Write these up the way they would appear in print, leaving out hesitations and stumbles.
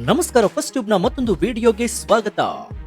ನಮಸ್ಕಾರ. First tube ನ ಮತ್ತೊಂದು ವಿಡಿಯೋಗೆ ಸ್ವಾಗತ.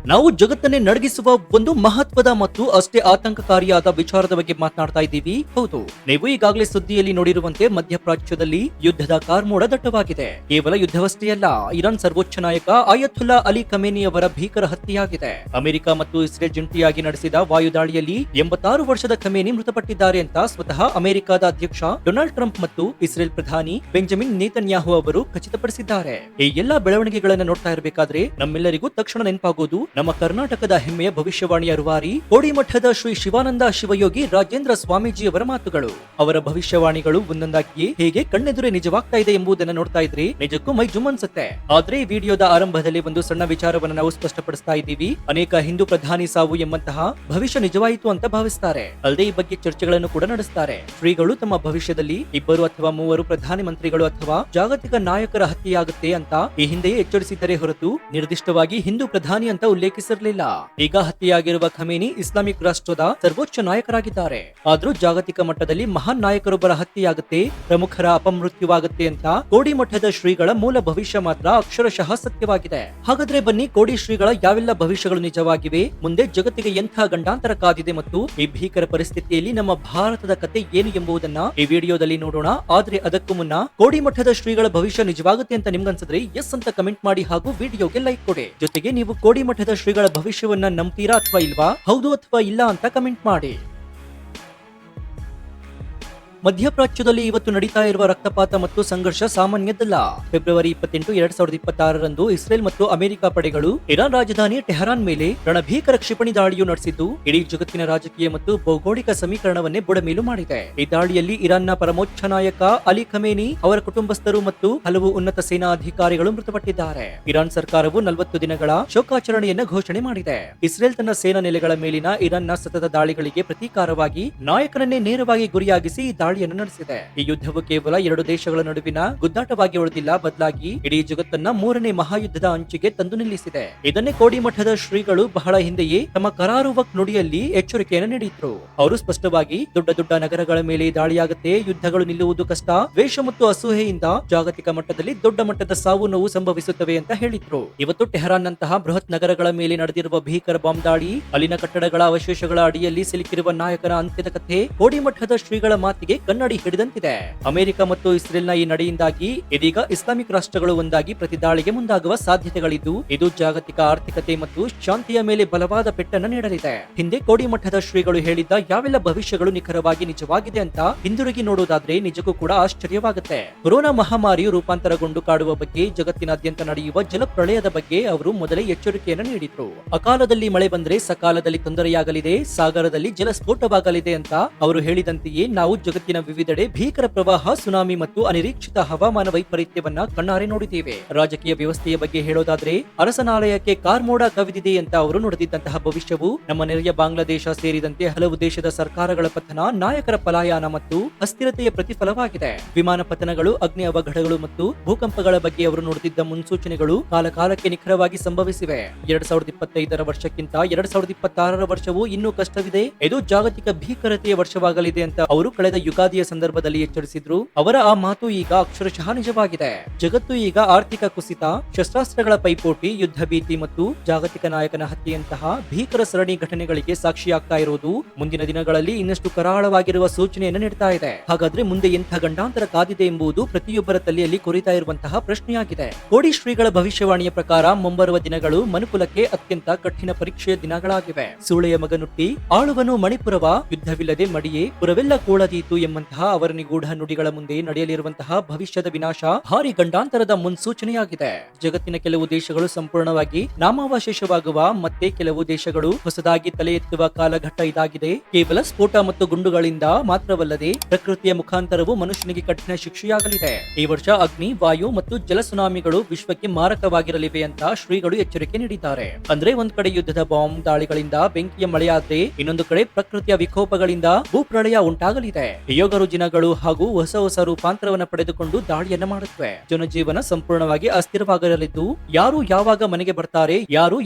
ನಾವು ಜಗತ್ತನ್ನೇ ನಡಗಿಸುವ ಒಂದು ಮಹತ್ವದ ಮತ್ತು ಅಷ್ಟೇ ಆತಂಕಕಾರಿಯಾದ ವಿಚಾರದ ಬಗ್ಗೆ ಮಾತನಾಡ್ತಾ ಇದ್ದೀವಿ. ಹೌದು, ನೀವು ಈಗಾಗಲೇ ಸುದ್ದಿಯಲ್ಲಿ ನೋಡಿರುವಂತೆ ಮಧ್ಯಪ್ರಾಚ್ಯದಲ್ಲಿ ಯುದ್ಧದ ಕಾರ್ಮೋಡ ದಟ್ಟವಾಗಿದೆ. ಕೇವಲ ಯುದ್ಧವಷ್ಟೇ ಅಲ್ಲ, ಇರಾನ್ ಸರ್ವೋಚ್ಚ ನಾಯಕ ಅಯತುಲ್ಲಾ ಅಲಿ ಖಮೇನಿ ಅವರ ಭೀಕರ ಹತ್ಯೆಯಾಗಿದೆ. ಅಮೆರಿಕ ಮತ್ತು ಇಸ್ರೇಲ್ ಜಂಟಿಯಾಗಿ ನಡೆಸಿದ ವಾಯುದಾಳಿಯಲ್ಲಿ 86 ವರ್ಷದ ಖಮೇನಿ ಮೃತಪಟ್ಟಿದ್ದಾರೆ ಅಂತ ಸ್ವತಃ ಅಮೆರಿಕದ ಅಧ್ಯಕ್ಷ ಡೊನಾಲ್ಡ್ ಟ್ರಂಪ್ ಮತ್ತು ಇಸ್ರೇಲ್ ಪ್ರಧಾನಿ ಬೆಂಜಮಿನ್ ನೇತನ್ಯಾಹು ಅವರು ಖಚಿತಪಡಿಸಿದ್ದಾರೆ. ಈ ಎಲ್ಲಾ ಬೆಳವಣಿಗೆಗಳನ್ನು ನೋಡ್ತಾ ಇರಬೇಕಾದ್ರೆ ನಮ್ಮೆಲ್ಲರಿಗೂ ತಕ್ಷಣ ನೆನಪಾಗೋದು ನಮ್ಮ ಕರ್ನಾಟಕದ ಹೆಮ್ಮೆಯ ಭವಿಷ್ಯವಾಣಿಯ ರೂವಾರಿ ಕೋಡಿಮಠದ ಶ್ರೀ ಶಿವಾನಂದ ಶಿವಯೋಗಿ ರಾಜೇಂದ್ರ ಸ್ವಾಮೀಜಿ ಅವರ ಮಾತುಗಳು. ಅವರ ಭವಿಷ್ಯವಾಣಿಗಳು ಒಂದೊಂದಾಗಿಯೇ ಹೇಗೆ ಕಣ್ಣೆದುರೇ ನಿಜವಾಗ್ತಾ ಇದೆ ಎಂಬುದನ್ನು ನೋಡ್ತಾ ಇದ್ರೆ ನಿಜಕ್ಕೂ ಮೈ ಜುಮ್ ಅನ್ಸುತ್ತೆ. ಆದ್ರೆ ಈ ವಿಡಿಯೋದ ಆರಂಭದಲ್ಲಿ ಒಂದು ಸಣ್ಣ ವಿಚಾರವನ್ನು ನಾವು ಸ್ಪಷ್ಟಪಡಿಸ್ತಾ ಇದ್ದೀವಿ. ಅನೇಕ ಹಿಂದೂ ಪ್ರಧಾನಿ ಸಾವು ಎಂಬಂತಹ ಭವಿಷ್ಯ ನಿಜವಾಯಿತು ಅಂತ ಭಾವಿಸ್ತಾರೆ. ಅಲ್ಲದೆ ಈ ಬಗ್ಗೆ ಚರ್ಚೆಗಳನ್ನು ಕೂಡ ನಡೆಸ್ತಾರೆ. ಶ್ರೀಗಳು ತಮ್ಮ ಭವಿಷ್ಯದಲ್ಲಿ 2 ಅಥವಾ 3 ಪ್ರಧಾನಿ ಮಂತ್ರಿಗಳು ಅಥವಾ ಜಾಗತಿಕ ನಾಯಕರ ಹತ್ಯೆಯಾಗುತ್ತೆ ಅಂತ ಈ ಹಿಂದೆಯೇ ಎಚ್ಚರಿಸಿದ್ದರೆ ಹೊರತು ನಿರ್ದಿಷ್ಟವಾಗಿ ಹಿಂದೂ ಪ್ರಧಾನಿ ಅಂತ ಉಲ್ಲೇಖಿಸಿರಲಿಲ್ಲ. ಈಗ ಹತ್ಯೆಯಾಗಿರುವ ಖಮೇನಿ ಇಸ್ಲಾಮಿಕ್ ರಾಷ್ಟ್ರದ ಸರ್ವೋಚ್ಚ ನಾಯಕರಾಗಿದ್ದಾರೆ. ಆದ್ರೂ ಜಾಗತಿಕ ಮಟ್ಟದಲ್ಲಿ ಮಹಾನ್ ನಾಯಕರೊಬ್ಬರ ಹತ್ಯೆಯಾಗುತ್ತೆ, ಪ್ರಮುಖರ ಅಪಮೃತ್ಯುವಾಗುತ್ತೆ ಅಂತ ಕೋಡಿಮಠದ ಶ್ರೀಗಳ ಮೂಲ ಭವಿಷ್ಯ ಮಾತ್ರ ಅಕ್ಷರಶಃ ಸತ್ಯವಾಗಿದೆ. ಹಾಗಾದ್ರೆ ಬನ್ನಿ, ಕೋಡಿ ಶ್ರೀಗಳ ಯಾವೆಲ್ಲ ಭವಿಷ್ಯಗಳು ನಿಜವಾಗಿವೆ, ಮುಂದೆ ಜಗತ್ತಿಗೆ ಎಂಥ ಗಂಡಾಂತರ ಕಾದಿದೆ ಮತ್ತು ಈ ಭೀಕರ ಪರಿಸ್ಥಿತಿಯಲ್ಲಿ ನಮ್ಮ ಭಾರತದ ಕತೆ ಏನು ಎಂಬುದನ್ನ ಈ ವಿಡಿಯೋದಲ್ಲಿ ನೋಡೋಣ. ಆದ್ರೆ ಅದಕ್ಕೂ ಮುನ್ನ ಕೋಡಿಮಠದ ಶ್ರೀಗಳ ಭವಿಷ್ಯ ನಿಜವಾಗುತ್ತೆ ಅಂತ ನಿಮ್ಗನ್ಸಿದ್ರೆ ಎಸ್ ಅಂತ ಕಮೆಂಟ್ ಮಾಡಿ ಹಾಗೂ ವಿಡಿಯೋಗೆ ಲೈಕ್ ಕೊಡಿ. ಜೊತೆಗೆ ನೀವು ಕೋಡಿಮಠದ ಶ್ರೀಗಳ ಭವಿಷ್ಯವನ್ನ ನಂಬ್ತೀರಾ ಅಥವಾ ಇಲ್ವಾ, ಹೌದು ಅಥವಾ ಇಲ್ಲ ಅಂತ ಕಮೆಂಟ್ ಮಾಡಿ. ಮಧ್ಯಪ್ರಾಚ್ಯದಲ್ಲಿ ಇವತ್ತು ನಡೀತಾ ಇರುವ ರಕ್ತಪಾತ ಮತ್ತು ಸಂಘರ್ಷ ಸಾಮಾನ್ಯದಲ್ಲ. ಫೆಬ್ರವರಿ 28, 2026ರಂದು ಇಸ್ರೇಲ್ ಮತ್ತು ಅಮೆರಿಕ ಪಡೆಗಳು ಇರಾನ್ ರಾಜಧಾನಿ ಟೆಹರಾನ್ ಮೇಲೆ ರಣಭೀಕರ ಕ್ಷಿಪಣಿ ದಾಳಿಯು ನಡೆಸಿದ್ದು ಇಡೀ ಜಗತ್ತಿನ ರಾಜಕೀಯ ಮತ್ತು ಭೌಗೋಳಿಕ ಸಮೀಕರಣವನ್ನೇ ಬುಡಮೇಲು ಮಾಡಿದೆ. ಈ ದಾಳಿಯಲ್ಲಿ ಇರಾನ್ನ ಪರಮೋಚ್ಚ ನಾಯಕ ಅಲಿ ಖಮೇನಿ, ಅವರ ಕುಟುಂಬಸ್ಥರು ಮತ್ತು ಹಲವು ಉನ್ನತ ಸೇನಾ ಅಧಿಕಾರಿಗಳು ಮೃತಪಟ್ಟಿದ್ದಾರೆ. ಇರಾನ್ ಸರ್ಕಾರವು 40 ದಿನಗಳ ಶೋಕಾಚರಣೆಯನ್ನ ಘೋಷಣೆ ಮಾಡಿದೆ. ಇಸ್ರೇಲ್ ತನ್ನ ಸೇನಾ ನೆಲೆಗಳ ಮೇಲಿನ ಇರಾನ್ನ ಸತತ ದಾಳಿಗಳಿಗೆ ಪ್ರತೀಕಾರವಾಗಿ ನಾಯಕನನ್ನೇ ನೇರವಾಗಿ ಗುರಿಯಾಗಿಸಿ ದಾಳಿಯನ್ನು ನಡೆಸಿದೆ. ಈ ಯುದ್ಧವು ಕೇವಲ 2 ದೇಶಗಳ ನಡುವಿನ ಗುದ್ದಾಟವಾಗಿ ಉಳಿದಿಲ್ಲ, ಬದಲಾಗಿ ಇಡೀ ಜಗತ್ತನ್ನ 3ನೇ ಮಹಾಯುದ್ಧದ ಅಂಚಿಗೆ ತಂದು ನಿಲ್ಲಿಸಿದೆ. ಇದನ್ನೇ ಕೋಡಿಮಠದ ಶ್ರೀಗಳು ಬಹಳ ಹಿಂದೆಯೇ ತಮ್ಮ ಕರಾರುವಕ್ ನುಡಿಯಲ್ಲಿ ಎಚ್ಚರಿಕೆಯನ್ನು ನೀಡಿದ್ರು. ಅವರು ಸ್ಪಷ್ಟವಾಗಿ ದೊಡ್ಡ ದೊಡ್ಡ ನಗರಗಳ ಮೇಲೆ ದಾಳಿಯಾಗುತ್ತೆ, ಯುದ್ಧಗಳು ನಿಲ್ಲುವುದು ಕಷ್ಟ, ದ್ವೇಷ ಮತ್ತು ಅಸೂಹೆಯಿಂದ ಜಾಗತಿಕ ಮಟ್ಟದಲ್ಲಿ ದೊಡ್ಡ ಮಟ್ಟದ ಸಾವು ನೋವು ಸಂಭವಿಸುತ್ತವೆ ಅಂತ ಹೇಳಿದ್ರು. ಇವತ್ತು ಟೆಹರಾನ್ ನಂತಹ ಬೃಹತ್ ನಗರಗಳ ಮೇಲೆ ನಡೆದಿರುವ ಭೀಕರ ಬಾಂಬ್ ದಾಳಿ, ಅಲ್ಲಿನ ಕಟ್ಟಡಗಳ ಅವಶೇಷಗಳ ಅಡಿಯಲ್ಲಿ ಸಿಲುಕಿರುವ ನಾಯಕರ ಅಂತ್ಯದ ಕಥೆ ಕೋಡಿಮಠದ ಶ್ರೀಗಳ ಮಾತಿಗೆ ಕನ್ನಡಿ ಹಿಡಿದಂತಿದೆ. ಅಮೆರಿಕ ಮತ್ತು ಇಸ್ರೇಲ್ನ ಈ ನಡೆಯಿಂದಾಗಿ ಇದೀಗ ಇಸ್ಲಾಮಿಕ್ ರಾಷ್ಟ್ರಗಳು ಒಂದಾಗಿ ಪ್ರತಿ ದಾಳಿಗೆ ಮುಂದಾಗುವ ಸಾಧ್ಯತೆಗಳಿದ್ದು ಇದು ಜಾಗತಿಕ ಆರ್ಥಿಕತೆ ಮತ್ತು ಶಾಂತಿಯ ಮೇಲೆ ಬಲವಾದ ಪೆಟ್ಟನ್ನು ನೀಡಲಿದೆ. ಹಿಂದೆ ಕೋಡಿಮಠದ ಶ್ರೀಗಳು ಹೇಳಿದ್ದ ಯಾವೆಲ್ಲ ಭವಿಷ್ಯಗಳು ನಿಖರವಾಗಿ ನಿಜವಾಗಿದೆ ಅಂತ ಹಿಂದಿರುಗಿ ನೋಡುವುದಾದ್ರೆ ನಿಜಕ್ಕೂ ಕೂಡ ಆಶ್ಚರ್ಯವಾಗುತ್ತೆ. ಕೊರೋನಾ ಮಹಾಮಾರಿಯು ರೂಪಾಂತರಗೊಂಡು ಕಾಡುವ ಬಗ್ಗೆ, ಜಗತ್ತಿನಾದ್ಯಂತ ನಡೆಯುವ ಜಲಪ್ರಳಯದ ಬಗ್ಗೆ ಅವರು ಮೊದಲೇ ಎಚ್ಚರಿಕೆಯನ್ನು ನೀಡಿದ್ರು. ಅಕಾಲದಲ್ಲಿ ಮಳೆ ಬಂದ್ರೆ ಸಕಾಲದಲ್ಲಿ ತೊಂದರೆಯಾಗಲಿದೆ, ಸಾಗರದಲ್ಲಿ ಜಲಸ್ಫೋಟವಾಗಲಿದೆ ಅಂತ ಅವರು ಹೇಳಿದಂತೆಯೇ ನಾವು ಜಗತ್ತಿನ ವಿವಿಧೆಡೆ ಭೀಕರ ಪ್ರವಾಹ, ಸುನಾಮಿ ಮತ್ತು ಅನಿರೀಕ್ಷಿತ ಹವಾಮಾನ ವೈಪರೀತ್ಯವನ್ನ ಕಣ್ಣಾರೆ ನೋಡಿದ್ದೇವೆ. ರಾಜಕೀಯ ವ್ಯವಸ್ಥೆಯ ಬಗ್ಗೆ ಹೇಳೋದಾದ್ರೆ ಅರಸನಾಲಯಕ್ಕೆ ಕಾರ್ಮೋಡ ಕವಿದಿದೆ ಅಂತ ಅವರು ನುಡಿದಿದ್ದಂತಹ ಭವಿಷ್ಯವು ನಮ್ಮ ನೆರೆಯ ಬಾಂಗ್ಲಾದೇಶ ಸೇರಿದಂತೆ ಹಲವು ದೇಶದ ಸರ್ಕಾರಗಳ ಪತನ, ನಾಯಕರ ಪಲಾಯನ ಮತ್ತು ಅಸ್ಥಿರತೆಯ ಪ್ರತಿಫಲವಾಗಿದೆ. ವಿಮಾನ ಪತನಗಳು, ಅಗ್ನಿ ಅವಘಡಗಳು ಮತ್ತು ಭೂಕಂಪಗಳ ಬಗ್ಗೆ ಅವರು ನುಡಿದಿದ್ದ ಮುನ್ಸೂಚನೆಗಳು ಕಾಲಕಾಲಕ್ಕೆ ನಿಖರವಾಗಿ ಸಂಭವಿಸಿವೆ. 2025ರ ವರ್ಷಕ್ಕಿಂತ 2026ರ ವರ್ಷವು ಇನ್ನೂ ಕಷ್ಟವಿದೆ, ಇದು ಜಾಗತಿಕ ಭೀಕರತೆಯ ವರ್ಷವಾಗಲಿದೆ ಅಂತ ಅವರು ಕಳೆದ ಯುಗಾದಿಯ ಸಂದರ್ಭದಲ್ಲಿ ಎಚ್ಚರಿಸಿದ್ರು. ಅವರ ಆ ಮಾತು ಈಗ ಅಕ್ಷರಶಃ ನಿಜವಾಗಿದೆ. ಜಗತ್ತು ಈಗ ಆರ್ಥಿಕ ಕುಸಿತ, ಶಸ್ತ್ರಾಸ್ತ್ರಗಳ ಪೈಪೋಟಿ, ಯುದ್ಧ ಭೀತಿ ಮತ್ತು ಜಾಗತಿಕ ನಾಯಕನ ಹತ್ಯೆಯಂತಹ ಭೀಕರ ಸರಣಿ ಘಟನೆಗಳಿಗೆ ಸಾಕ್ಷಿಯಾಗ್ತಾ ಇರುವುದು ಮುಂದಿನ ದಿನಗಳಲ್ಲಿ ಇನ್ನಷ್ಟು ಕರಾಳವಾಗಿರುವ ಸೂಚನೆಯನ್ನು ನೀಡ್ತಾ ಇದೆ. ಹಾಗಾದ್ರೆ ಮುಂದೆ ಎಂಥ ಗಂಡಾಂತರ ಕಾದಿದೆ ಎಂಬುದು ಪ್ರತಿಯೊಬ್ಬರ ತಲೆಯಲ್ಲಿ ಕೊರಿತಾ ಇರುವಂತಹ ಪ್ರಶ್ನೆಯಾಗಿದೆ. ಕೋಡಿ ಶ್ರೀಗಳ ಭವಿಷ್ಯವಾಣಿಯ ಪ್ರಕಾರ ಮುಂಬರುವ ದಿನಗಳು ಮನುಕುಲಕ್ಕೆ ಅತ್ಯಂತ ಕಠಿಣ ಪರೀಕ್ಷೆಯ ದಿನಗಳಾಗಿವೆ. ಸೂಳೆಯ ಮಗನುಟ್ಟಿ ಆಳುವನು ಮಣಿಪುರವ, ಯುದ್ಧವಿಲ್ಲದೆ ಮಡಿಯೇ ಪುರವೆಲ್ಲ ಕೋಳದೀತು ಎಂಬಂತಹ ಅವರ ನಿಗೂಢ ನುಡಿಗಳ ಮುಂದೆ ನಡೆಯಲಿರುವಂತಹ ಭವಿಷ್ಯದ ವಿನಾಶ ಭಾರಿ ಗಂಡಾಂತರದ ಮುನ್ಸೂಚನೆಯಾಗಿದೆ. ಜಗತ್ತಿನ ಕೆಲವು ದೇಶಗಳು ಸಂಪೂರ್ಣವಾಗಿ ನಾಮಾವಶೇಷವಾಗುವ, ಮತ್ತೆ ಕೆಲವು ದೇಶಗಳು ಹೊಸದಾಗಿ ತಲೆ ಎತ್ತುವ ಕಾಲಘಟ್ಟ ಇದಾಗಿದೆ. ಕೇವಲ ಸ್ಫೋಟ ಮತ್ತು ಗುಂಡುಗಳಿಂದ ಮಾತ್ರವಲ್ಲದೆ ಪ್ರಕೃತಿಯ ಮುಖಾಂತರವು ಮನುಷ್ಯನಿಗೆ ಕಠಿಣ ಶಿಕ್ಷೆಯಾಗಲಿದೆ. ಈ ವರ್ಷ ಅಗ್ನಿ, ವಾಯು ಮತ್ತು ಜಲ ಸುನಾಮಿಗಳು ವಿಶ್ವಕ್ಕೆ ಮಾರಕವಾಗಿರಲಿವೆ ಅಂತ ಶ್ರೀಗಳು ಎಚ್ಚರಿಕೆ ನೀಡಿದ್ದಾರೆ. ಅಂದ್ರೆ ಒಂದ್ ಕಡೆ ಯುದ್ಧದ ಬಾಂಬ್ ದಾಳಿಗಳಿಂದ ಬೆಂಕಿಯ ಮಳೆಯಾದ್ರೆ ಇನ್ನೊಂದು ಕಡೆ ಪ್ರಕೃತಿಯ ವಿಕೋಪಗಳಿಂದ ಭೂಪ್ರಳಯ ಉಂಟಾಗಲಿದೆ. ಈ ಯೋಗ ರುಜಿನಗಳು ಹಾಗೂ ಹೊಸ ರೂಪಾಂತರವನ್ನು ಪಡೆದುಕೊಂಡು ದಾಳಿಯನ್ನ ಮಾಡುತ್ತವೆ. ಜನಜೀವನ ಸಂಪೂರ್ಣವಾಗಿ ಅಸ್ಥಿರವಾಗಿರಲಿದ್ದು, ಯಾರು ಯಾವಾಗ ಮನೆಗೆ ಬರ್ತಾರೆ, ಯಾರು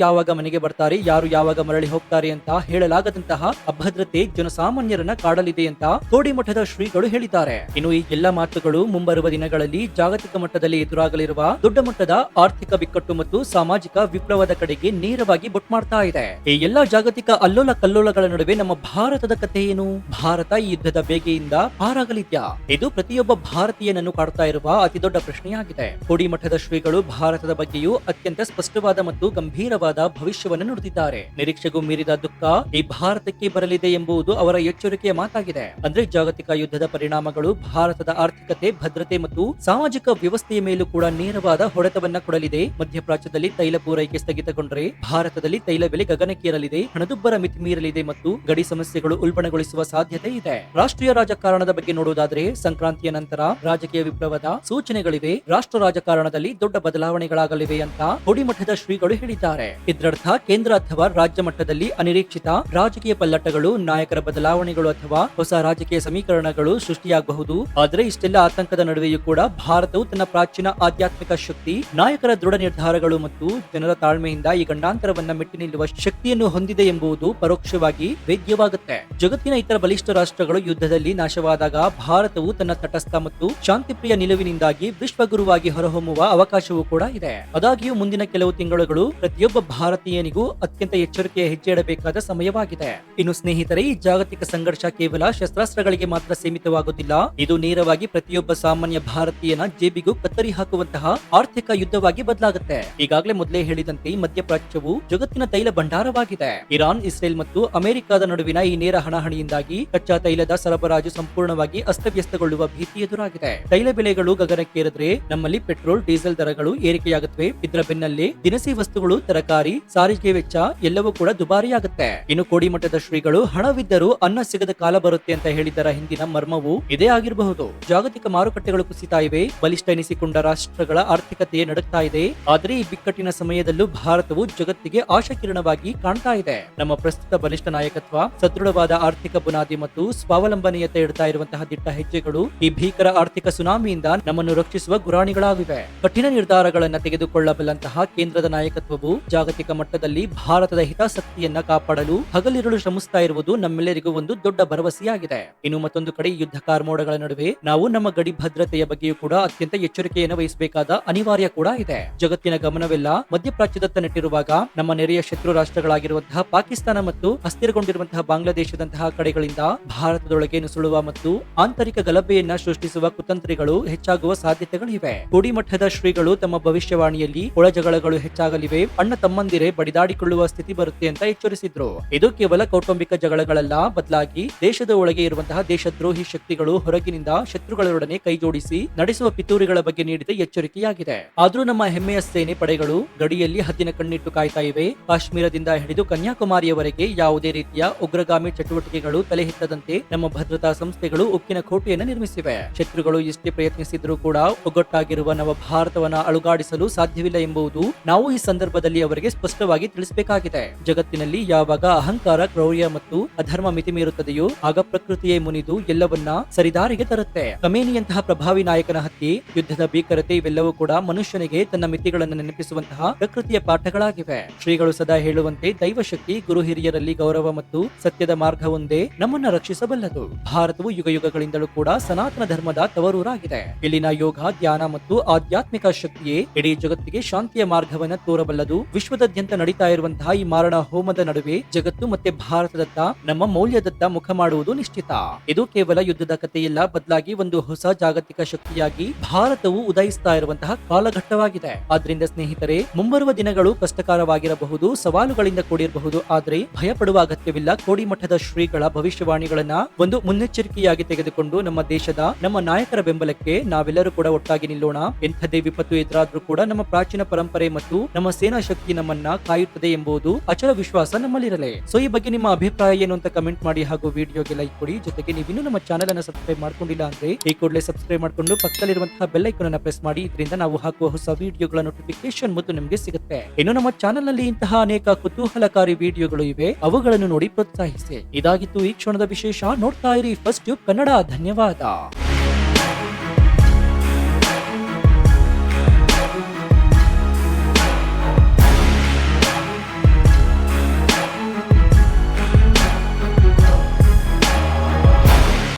ಯಾವಾಗ ಮರಳಿ ಹೋಗ್ತಾರೆ ಅಂತ ಹೇಳಲಾಗದಂತಹ ಅಭದ್ರತೆ ಜನಸಾಮಾನ್ಯರನ್ನ ಕಾಡಲಿದೆ ಅಂತ ಕೋಡಿಮಠದ ಶ್ರೀಗಳು ಹೇಳಿದ್ದಾರೆ. ಇನ್ನು ಈ ಎಲ್ಲ ಮಾತುಗಳು ಮುಂಬರುವ ದಿನಗಳಲ್ಲಿ ಜಾಗತಿಕ ಮಟ್ಟದಲ್ಲಿ ಎದುರಾಗಲಿರುವ ದೊಡ್ಡ ಮಟ್ಟದ ಆರ್ಥಿಕ ಬಿಕ್ಕಟ್ಟು ಮತ್ತು ಸಾಮಾಜಿಕ ವಿಪ್ಲವದ ಕಡೆಗೆ ನೇರವಾಗಿ ಬೊಟ್ಟು ಮಾಡ್ತಾ ಇದೆ. ಈ ಎಲ್ಲಾ ಜಾಗತಿಕ ಅಲ್ಲೋಲ ಕಲ್ಲೋಲಗಳ ನಡುವೆ ನಮ್ಮ ಭಾರತದ ಕಥೆ ಏನು? ಭಾರತ ಈ ಯುದ್ಧದ ಬೇಗೆಯಿಂದ ಪಾರಾಗಲಿದ್ಯಾ? ಇದು ಪ್ರತಿಯೊಬ್ಬ ಭಾರತೀಯನನ್ನು ಕಾಡ್ತಾ ಇರುವ ಅತಿ ದೊಡ್ಡ ಪ್ರಶ್ನೆಯಾಗಿದೆ. ಕೋಡಿಮಠದ ಶ್ರೀಗಳು ಭಾರತದ ಬಗ್ಗೆಯೂ ಅತ್ಯಂತ ಸ್ಪಷ್ಟವಾದ ಮತ್ತು ಗಂಭೀರವಾದ ಭವಿಷ್ಯವನ್ನು ನುಡಿದಿದ್ದಾರೆ. ನಿರೀಕ್ಷೆಗೂ ಮೀರಿದ ದುಃಖ ಈ ಭಾರತಕ್ಕೆ ಬರಲಿದೆ ಎಂಬುದು ಅವರ ಎಚ್ಚರಿಕೆಯ ಮಾತಾಗಿದೆ. ಅಂದ್ರೆ ಜಾಗತಿಕ ಯುದ್ಧದ ಪರಿಣಾಮಗಳು ಭಾರತದ ಆರ್ಥಿಕತೆ, ಭದ್ರತೆ ಮತ್ತು ಸಾಮಾಜಿಕ ವ್ಯವಸ್ಥೆಯ ಮೇಲೂ ಕೂಡ ನೇರವಾದ ಹೊಡೆತವನ್ನ ಕೊಡಲಿದೆ. ಮಧ್ಯಪ್ರಾಚ್ಯದಲ್ಲಿ ತೈಲ ಪೂರೈಕೆ ಸ್ಥಗಿತಗೊಂಡರೆ ಭಾರತದಲ್ಲಿ ತೈಲ ಬೆಲೆ ಗಗನಕ್ಕೇರಲಿದೆ, ಹಣದುಬ್ಬರ ಮಿತಿ ಮೀರಲಿದೆ ಮತ್ತು ಗಡಿ ಸಮಸ್ಯೆಗಳು ಉಲ್ಬಣಗೊಳಿಸುವ ಸಾಧ್ಯತೆ ಇದೆ. ರಾಷ್ಟ್ರೀಯ ರಾಜಕಾರಣದ ಬಗ್ಗೆ ನೋಡುವುದಾದರೆ ಸಂಕ್ರಾಂತಿಯ ನಂತರ ರಾಜಕೀಯ ವಿಪ್ಲವದ ಸೂಚನೆಗಳಿವೆ. ರಾಷ್ಟ್ರ ರಾಜಕಾರಣದಲ್ಲಿ ದೊಡ್ಡ ಬದಲಾವಣೆಗಳಾಗಲಿವೆ ಅಂತ ಕೋಡಿಮಠದ ಶ್ರೀಗಳು ಹೇಳಿದ್ದಾರೆ. ಇದರರ್ಥ ಕೇಂದ್ರ ಅಥವಾ ರಾಜ್ಯ ಮಟ್ಟದಲ್ಲಿ ಅನಿರೀಕ್ಷಿತ ರಾಜಕೀಯ ಪಲ್ಲಟಗಳು, ನಾಯಕರ ಬದಲಾವಣೆಗಳು ಅಥವಾ ಹೊಸ ರಾಜಕೀಯ ಸಮೀಕರಣಗಳು ಸೃಷ್ಟಿಯಾಗಬಹುದು. ಆದರೆ ಇಷ್ಟೆಲ್ಲ ಆತಂಕದ ನಡುವೆಯೂ ಕೂಡ ಭಾರತವು ತನ್ನ ಪ್ರಾಚೀನ ಆಧ್ಯಾತ್ಮಿಕ ಶಕ್ತಿ, ನಾಯಕರ ದೃಢ ನಿರ್ಧಾರಗಳು ಮತ್ತು ಜನರ ತಾಳ್ಮೆಯಿಂದ ಈ ಗಂಡಾಂತರವನ್ನ ಮೆಟ್ಟಿ ನಿಲ್ಲುವ ಶಕ್ತಿಯನ್ನು ಹೊಂದಿದೆ ಎಂಬುದು ಪರೋಕ್ಷವಾಗಿ ವೇದ್ಯವಾಗುತ್ತೆ. ಜಗತ್ತಿನ ಇತರ ಬಲಿಷ್ಠ ರಾಷ್ಟ್ರಗಳು ಯುದ್ಧದಲ್ಲಿ ನಾಶವಾದಾಗ ಭಾರತವು ತನ್ನ ತಟಸ್ಥ ಮತ್ತು ಶಾಂತಿಪ್ರಿಯ ನಿಲುವಿನಿಂದಾಗಿ ವಿಶ್ವಗುರುವಾಗಿ ಹೊರಹೊಮ್ಮುವ ಅವಕಾಶವೂ ಕೂಡ ಇದೆ. ಆದಾಗ್ಯೂ ಮುಂದಿನ ಕೆಲವು ತಿಂಗಳುಗಳು ಪ್ರತಿಯೊಬ್ಬ ಭಾರತೀಯನಿಗೂ ಅತ್ಯಂತ ಎಚ್ಚರಿಕೆಯ ಹೆಜ್ಜೆ ಇಡಬೇಕಾದ ಸಮಯವಾಗಿದೆ. ಇನ್ನು ಸ್ನೇಹಿತರೆ, ಈ ಜಾಗತಿಕ ಸಂಘರ್ಷ ಕೇವಲ ಶಸ್ತ್ರಾಸ್ತ್ರಗಳಿಗೆ ಮಾತ್ರ ಸೀಮಿತವಾಗುತ್ತಿಲ್ಲ. ಇದು ನೇರವಾಗಿ ಪ್ರತಿಯೊಬ್ಬ ಸಾಮಾನ್ಯ ಭಾರತೀಯನ ಜೇಬಿಗೂ ಕತ್ತರಿ ಹಾಕುವಂತಹ ಆರ್ಥಿಕ ಯುದ್ಧವಾಗಿ ಬದಲಾಗುತ್ತೆ. ಈಗಾಗಲೇ ಮೊದಲೇ ಹೇಳಿದಂತೆ ಮಧ್ಯಪ್ರಾಚ್ಯವು ಜಗತ್ತಿನ ತೈಲ ಭಂಡಾರವಾಗಿದೆ. ಇರಾನ್, ಇಸ್ರೇಲ್ ಮತ್ತು ಅಮೆರಿಕದ ನಡುವಿನ ಈ ನೇರ ಹಣಾಹಣಿಯಿಂದಾಗಿ ಕಚ್ಚಾ ತೈಲದ ಸರಬರಾಜು ಸಂಪೂರ್ಣವಾಗಿ ಅಸ್ತವ್ಯಸ್ತಗೊಳ್ಳುವ ಭೀತಿ ಎದುರಾಗಿದೆ. ತೈಲ ಬೆಲೆಗಳು ಗಗನಕ್ಕೇರಿದ್ರೆ ನಮ್ಮಲ್ಲಿ ಪೆಟ್ರೋಲ್, ಡೀಸೆಲ್ ದರಗಳು ಏರಿಕೆಯಾಗುತ್ತವೆ. ಇದರ ಬೆನ್ನಲ್ಲೇ ದಿನಸಿ ವಸ್ತುಗಳು, ತರಕಾರಿ, ಸಾರಿಗೆ ವೆಚ್ಚ ಎಲ್ಲವೂ ಕೂಡ ದುಬಾರಿಯಾಗುತ್ತೆ. ಇನ್ನು ಕೋಡಿಮಠದ ಶ್ರೀಗಳು ಹಣವಿದ್ದರೂ ಅನ್ನ ಸಿಗದ ಕಾಲ ಬರುತ್ತೆ ಅಂತ ಹೇಳಿದರ ಹಿಂದಿನ ಮರ್ಮವು ಇದೇ ಆಗಿರಬಹುದು. ಜಾಗತಿಕ ಮಾರುಕಟ್ಟೆಗಳು ಕುಸಿತಾ ಇವೆ, ಬಲಿಷ್ಠ ಎನಿಸಿಕೊಂಡ ರಾಷ್ಟ್ರಗಳ ಆರ್ಥಿಕತೆ ನಡುತ್ತಾ ಇದೆ. ಆದರೆ ಈ ಬಿಕ್ಕಟ್ಟಿನ ಸಮಯದಲ್ಲೂ ಭಾರತವು ಜಗತ್ತಿಗೆ ಆಶಾಕಿರಣವಾಗಿ ಕಾಣ್ತಾ ಇದೆ. ನಮ್ಮ ಪ್ರಸ್ತುತ ಬಲಿಷ್ಠ ನಾಯಕತ್ವ, ಸದೃಢವಾದ ಆರ್ಥಿಕ ಬುನಾದಿ ಮತ್ತು ಸ್ವಾವಲಂಬನೆಯತ್ತ ಇಡ್ತಾ ಇರುವಂತಹ ದಿಟ್ಟ ಹೆಜ್ಜೆಗಳು ಈ ಭೀಕರ ಆರ್ಥಿಕ ಸುನಾಮಿಯಿಂದ ನಮ್ಮನ್ನು ರಕ್ಷಿಸುವ ಗುರಾಣಿಗಳಾಗಿವೆ. ಕಠಿಣ ನಿರ್ಧಾರಗಳನ್ನ ತೆಗೆದುಕೊಳ್ಳಬಲ್ಲಂತಹ ಕೇಂದ್ರದ ನಾಯಕತ್ವವು ಜಾಗತಿಕ ಮಟ್ಟದಲ್ಲಿ ಭಾರತದ ಹಿತಾಸಕ್ತಿಯನ್ನ ಕಾಪಾಡಲು ಹಗಲಿರುಳು ಶ್ರಮಿಸ್ತಾ ಇರುವುದು ನಮ್ಮೆಲ್ಲರಿಗೂ ಒಂದು ದೊಡ್ಡ ಭರವಸೆಯಾಗಿದೆ. ಇನ್ನು ಮತ್ತೊಂದು ಕಡೆ ಯುದ್ಧ ಕಾರ್ಮೋಡಗಳ ನಡುವೆ ನಾವು ನಮ್ಮ ಗಡಿ ಭದ್ರತೆಯ ಬಗ್ಗೆಯೂ ಕೂಡ ಅತ್ಯಂತ ಎಚ್ಚರಿಕೆಯನ್ನು ವಹಿಸಬೇಕಾದ ಅನಿವಾರ್ಯ ಕೂಡ ಇದೆ. ಜಗತ್ತಿನ ಗಮನವೆಲ್ಲ ಮಧ್ಯಪ್ರಾಚ್ಯದತ್ತ ನೆಟ್ಟಿರುವಾಗ ನಮ್ಮ ನೆರೆಯ ಶತ್ರು ರಾಷ್ಟ್ರಗಳಾಗಿರುವಂತಹ ಪಾಕಿಸ್ತಾನ ಮತ್ತು ಅಸ್ಥಿರಗೊಂಡಿರುವಂತಹ ಬಾಂಗ್ಲಾದೇಶದಂತಹ ಕಡೆಗಳಿಂದ ಭಾರತದೊಳಗೆ ನುಸುಳುವ ಮತ್ತು ಆಂತರಿಕ ಗಲಭೆಯನ್ನ ಸೃಷ್ಟಿಸುವ ಕುತಂತ್ರಿಗಳು ಹೆಚ್ಚಾಗುವ ಸಾಧ್ಯತೆಗಳಿವೆ. ಕೋಡಿಮಠದ ಶ್ರೀಗಳು ತಮ್ಮ ಭವಿಷ್ಯವಾಣಿಯಲ್ಲಿ ಒಳಜಗಳಗಳು ಹೆಚ್ಚಾಗಲಿವೆ, ಅಣ್ಣ ತಮ್ಮಂದಿರೇ ಬಡಿದಾಡಿಕೊಳ್ಳುವ ಸ್ಥಿತಿ ಬರುತ್ತೆ ಅಂತ ಎಚ್ಚರಿಸಿದ್ರು. ಇದು ಕೇವಲ ಕೌಟುಂಬಿಕ ಜಗಳಗಳಲ್ಲ, ಬದಲಾಗಿ ದೇಶದ ಒಳಗೆ ಇರುವಂತಹ ದೇಶದ್ರೋಹಿ ಶಕ್ತಿಗಳು ಹೊರಗಿನಿಂದ ಶತ್ರುಗಳೊಡನೆ ಕೈಜೋಡಿಸಿ ನಡೆಸುವ ಪಿತೂರಿಗಳ ಬಗ್ಗೆ ನೀಡಿದ ಎಚ್ಚರಿಕೆಯಾಗಿದೆ. ಆದ್ರೂ ನಮ್ಮ ಹೆಮ್ಮೆಯ ಸೇನೆ ಪಡೆಗಳು ಗಡಿಯಲ್ಲಿ ಹದ್ದಿನ ಕಣ್ಣಿಟ್ಟು ಕಾಯ್ತಾ ಇವೆ. ಕಾಶ್ಮೀರದಿಂದ ಹಿಡಿದು ಕನ್ಯಾಕುಮಾರಿಯವರೆಗೆ ಯಾವುದೇ ರೀತಿಯ ಉಗ್ರಗಾಮಿ ಚಟುವಟಿಕೆಗಳು ತಲೆ ಎತ್ತದಂತೆ ನಮ್ಮ ಭದ್ರತಾ ಸಂಸ್ಥೆಗಳು ಉಕ್ಕಿನ ಕೋಟೆಯನ್ನು ನಿರ್ಮಿಸಿವೆ. ಶತ್ರುಗಳು ಎಷ್ಟೇ ಪ್ರಯತ್ನಿಸಿದ್ರೂ ಕೂಡ ಒಗ್ಗಟ್ಟಾಗಿರುವ ನವ ಭಾರತವನ್ನ ಅಳುಗಾಡಿಸಲು ಸಾಧ್ಯವಿಲ್ಲ ಎಂಬುದು ನಾವು ಈ ಸಂದರ್ಭದಲ್ಲಿ ಅವರಿಗೆ ಸ್ಪಷ್ಟವಾಗಿ ತಿಳಿಸಬೇಕಾಗಿದೆ. ಜಗತ್ತಿನಲ್ಲಿ ಯಾವಾಗ ಅಹಂಕಾರ, ಕ್ರೌರ್ಯ ಮತ್ತು ಅಧರ್ಮ ಮಿತಿ ಮೀರುತ್ತದೆಯೋ ಆಗ ಪ್ರಕೃತಿಯೇ ಮುನಿದು ಎಲ್ಲವನ್ನ ಸರಿದಾರಿಗೆ ತರುತ್ತೆ. ಖಮೇನಿಯಂತಹ ಪ್ರಭಾವಿ ನಾಯಕನ ಹತ್ಯೆ, ಯುದ್ಧದ ಭೀಕರತೆ ಇವೆಲ್ಲವೂ ಕೂಡ ಮನುಷ್ಯನಿಗೆ ತನ್ನ ಮಿತಿಗಳನ್ನು ನೆನಪಿಸುವಂತಹ ಪ್ರಕೃತಿಯ ಪಾಠಗಳಾಗಿವೆ. ಶ್ರೀಗಳು ಸದಾ ಹೇಳುವಂತೆ ದೈವಶಕ್ತಿ, ಗುರು ಹಿರಿಯರಲ್ಲಿ ಗೌರವ ಮತ್ತು ಸತ್ಯದ ಮಾರ್ಗ ಒಂದೇ ನಮ್ಮನ್ನ ರಕ್ಷಿಸಬಲ್ಲದು. ಭಾರತವು ಯುಗ ಯುಗಗಳಿಂದಲೂ ಕೂಡ ಸನಾತನ ಧರ್ಮದ ತವರೂರಾಗಿದೆ. ಇಲ್ಲಿನ ಯೋಗ, ಧ್ಯಾನ ಮತ್ತು ಆಧ್ಯಾತ್ಮಿಕ ಶಕ್ತಿಯೇ ಇಡೀ ಜಗತ್ತಿಗೆ ಶಾಂತಿಯ ಮಾರ್ಗವನ್ನ ತೋರಬಲ್ಲದು. ವಿಶ್ವದಾದ್ಯಂತ ನಡೀತಾ ಇರುವಂತಹ ಈ ಮಾರಣ ಹೋಮದ ನಡುವೆ ಜಗತ್ತು ಮತ್ತೆ ಭಾರತದತ್ತ, ನಮ್ಮ ಮೌಲ್ಯದತ್ತ ಮುಖ ಮಾಡುವುದು ನಿಶ್ಚಿತ. ಇದು ಕೇವಲ ಯುದ್ಧದ ಕಥೆಯಲ್ಲ, ಬದಲಾಗಿ ಒಂದು ಹೊಸ ಜಾಗತಿಕ ಶಕ್ತಿಯಾಗಿ ಭಾರತವು ಉದಯಿಸ್ತಾ ಇರುವಂತಹ ಕಾಲಘಟ್ಟವಾಗಿದೆ. ಆದ್ರಿಂದ ಸ್ನೇಹಿತರೆ, ಮುಂಬರುವ ದಿನಗಳು ಕಷ್ಟಕರವಾಗಿರಬಹುದು, ಸವಾಲುಗಳಿಂದ ಕೂಡಿರಬಹುದು, ಆದ್ರೆ ಭಯ ಪಡುವ ಅಗತ್ಯವಿಲ್ಲ. ಕೋಡಿಮಠದ ಶ್ರೀಗಳ ಭವಿಷ್ಯವಾಣಿಗಳನ್ನ ಒಂದು ಮುನ್ನೆಚ್ಚರಿಕೆಯಾಗಿ ತೆಗೆದುಕೊಂಡು ನಮ್ಮ ದೇಶದ, ನಮ್ಮ ನಾಯಕರ ಬೆಂಬಲಕ್ಕೆ ನಾವೆಲ್ಲರೂ ಕೂಡ ಒಟ್ಟಾಗಿ ನಿಲ್ಲೋಣ. ಎಂಥದೇ ವಿಪತ್ತು ಎದುರಾದ್ರೂ ಕೂಡ ನಮ್ಮ ಪ್ರಾಚೀನ ಪರಂಪರೆ ಮತ್ತು ನಮ್ಮ ಸೇನಾ ಶಕ್ತಿ ನಮ್ಮನ್ನ ಕಾಯುತ್ತದೆ ಎಂಬುದು ಅಚಲ ವಿಶ್ವಾಸ ನಮ್ಮಲ್ಲಿರಲಿ. ಸೊ ಈ ಬಗ್ಗೆ ನಿಮ್ಮ ಅಭಿಪ್ರಾಯ ಏನು ಅಂತ ಕಮೆಂಟ್ ಮಾಡಿ ಹಾಗೂ ವಿಡಿಯೋಗೆ ಲೈಕ್ ಕೊಡಿ. ಜೊತೆಗೆ ನೀವಿನ್ನೂ ನಮ್ಮ ಚಾನೆಲ್ ಅನ್ನು ಸಬ್ಸ್ಕ್ರೈಬ್ ಮಾಡ್ಕೊಂಡಿಲ್ಲ ಅಂದ್ರೆ ಈ ಕೂಡಲೇ ಸಬ್ಸ್ಕ್ರೈಬ್ ಮಾಡ್ಕೊಂಡು ಪಕ್ಕದಲ್ಲಿರುವಂತಹ ಬೆಲ್ ಐಕಾನ್ ಅನ್ನು ಪ್ರೆಸ್ ಮಾಡಿ. ಇದರಿಂದ ನಾವು ಹಾಕುವ ಹೊಸ ವಿಡಿಯೋಗಳ ನೋಟಿಫಿಕೇಶನ್ ಮತ್ತು ನಿಮಗೆ ಸಿಗುತ್ತೆ. ಇನ್ನು ನಮ್ಮ ಚಾನೆಲ್ ನಲ್ಲಿ ಇಂತಹ ಅನೇಕ ಕುತೂಹಲಕಾರಿ ವಿಡಿಯೋಗಳು ಇವೆ, ಅವುಗಳನ್ನು ನೋಡಿ ಪ್ರೋತ್ಸಾಹಿಸಿ. ಇದಾಗಿತ್ತು ಈ ಕ್ಷಣದ ವಿಶೇಷ. ನೋಡ್ತಾ ಇರಿ ಫಸ್ಟ್ ನ್ಯೂಸ್ ಟ್ಯೂಬ್ ಕನ್ನಡ. ಧನ್ಯವಾದ.